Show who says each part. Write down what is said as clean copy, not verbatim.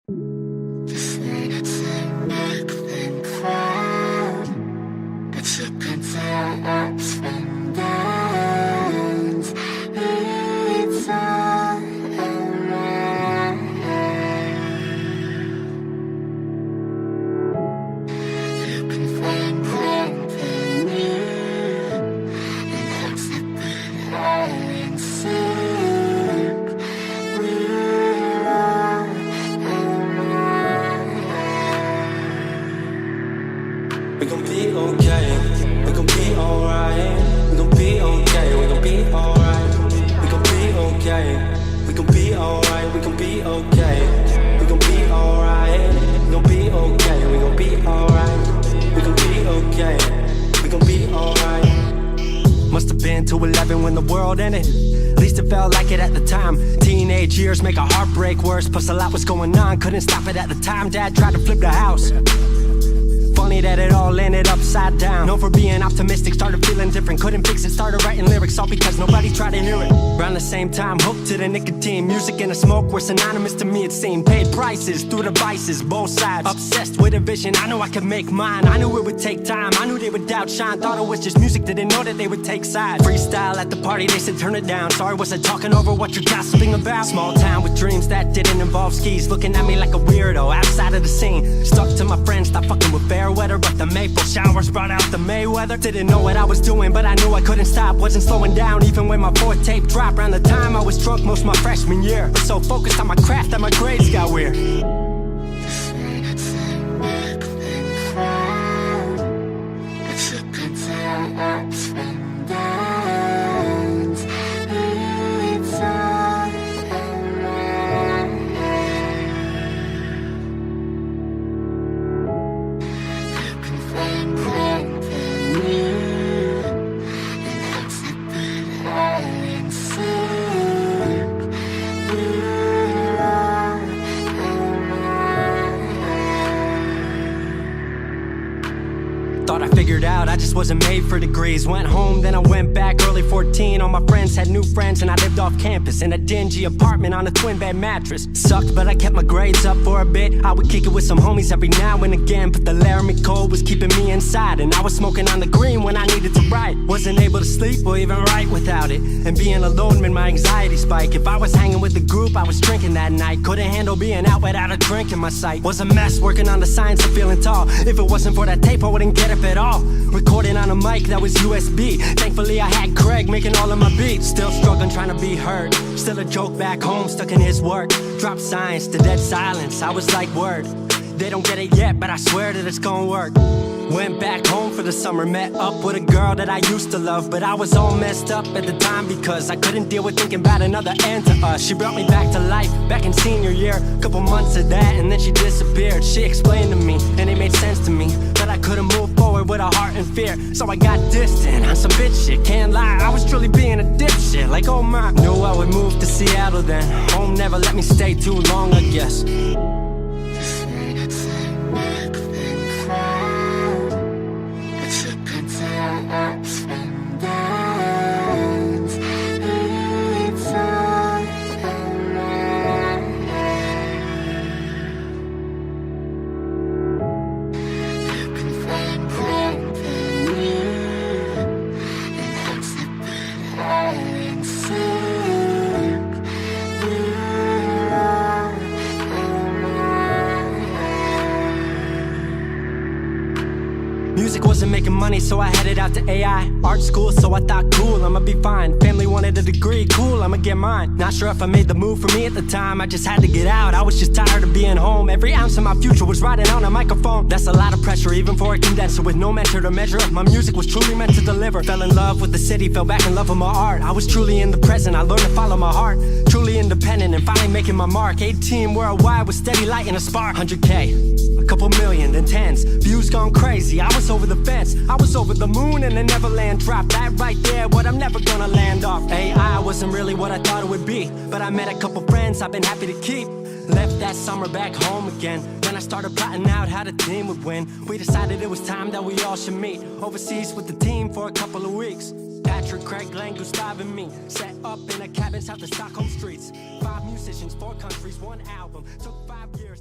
Speaker 1: Just wanted to make them proud, but you can tell ups from downs. It's all around. You can find company in hopes that we're all in sync. We're all
Speaker 2: We gon' be okay, we gon' be alright. We gon' be okay, we gon' be alright. We gon' be okay, we gon' be alright. We gon' be okay, we gon' be alright. We gon' be okay, we gon' be alright. We gon' be okay, we gon' be alright. Must have been 2:11 when the world ended. At least it felt like it at the time. Teenage years make a heartbreak worse. Plus a lot was going on, couldn't stop it at the time. Dad tried to flip the house. Funny that it all ended upside down. Known for being optimistic, started feeling different. Couldn't fix it, started writing lyrics, all because nobody tried to hear it. Around the same time, hooked to the nicotine. Music and the smoke were synonymous to me, it seemed. Paid prices through the vices, both sides. Obsessed with a vision, I knew I could make mine. I knew it would take time, I knew they would outshine. Thought it was just music, didn't know that they would take sides. Freestyle at the party, they said turn it down. Sorry, was I talking over what you're gossiping about? Small town with dreams that didn't involve skis. Looking at me like a weirdo, outside of the scene. Stuck to my friends, stopped fucking with fair weather. But the maple showers brought out the Mayweather. Didn't know what I was doing, but I knew I couldn't stop. Wasn't slowing down, even when my fourth tape dropped. Around the time I was drunk most my freshman year. Was so focused on my craft that my grades got weird.
Speaker 1: Just wanted to make them proud, but you can tell ups from downs. It's all around. You can find company in hopes that we're all in sync. We're all
Speaker 2: Thought I figured out, I just wasn't made for degrees. Went home, then I went back, early 14. All my friends had new friends and I lived off campus in a dingy apartment on a twin bed mattress. Sucked, but I kept my grades up for a bit. I would kick it with some homies every now and again, but the Laramie cold was keeping me inside. And I was smoking on the green when I needed to write. Wasn't able to sleep or even write without it. And being alone made my anxiety spike. If I was hanging with the group, I was drinking that night. Couldn't handle being out without a drink in my sight. Was a mess working on the science of feeling tall. If it wasn't for that tape, I wouldn't get up at all. Recording on a mic that was USB. Thankfully I had Craig making all of my beats. Still struggling trying to be heard. Still a joke back home, stuck in his work. Dropped science to dead silence, I was like word. They don't get it yet, but I swear that it's gonna work. Went back home for the summer, met up with a girl that I used to love. But I was all messed up at the time because I couldn't deal with thinking about another end to us. She brought me back to life, back in senior year. Couple months of that and then she disappeared. She explained to me, and it made sense to me, that I couldn't move forward with a heart in fear. So I got distant on some bitch shit, can't lie, I was truly being a dipshit. Like oh my, knew I would move to Seattle then. Home never let me stay too long, I guess.
Speaker 1: Just wanted to make them proud, but you can tell ups from downs. It's all around. You can find company in hopes that we're all in sync. We're all
Speaker 2: Music wasn't making money, so I headed out to AI art school, so I thought cool, I'ma be fine. Family wanted a degree, cool, I'ma get mine. Not sure if I made the move for me at the time, I just had to get out. I was just tired of being home. Every ounce of my future was riding on a microphone. That's a lot of pressure, even for a condenser with no mentor to measure up. My music was truly meant to deliver. Fell in love with the city, fell back in love with my art. I was truly in the present, I learned to follow my heart. Truly independent and finally making my mark. 18 worldwide with steady light and a spark. 100K, a couple million, then tens. Views gone crazy, I was over the fence. I was over the moon and the Neverland drop. That right there, what I'm never gonna land off. AI wasn't really what I thought it would be, but I met a couple friends I've been happy to keep. Left that summer back home again. Then I started plotting out how the team would win. We decided it was time that we all should meet overseas with the team for a couple of weeks. Patrick, Craig, Glenn, Gustav, and me set up in a cabin south of Stockholm streets. 5 musicians, 4 countries, 1 album. Took 5 years.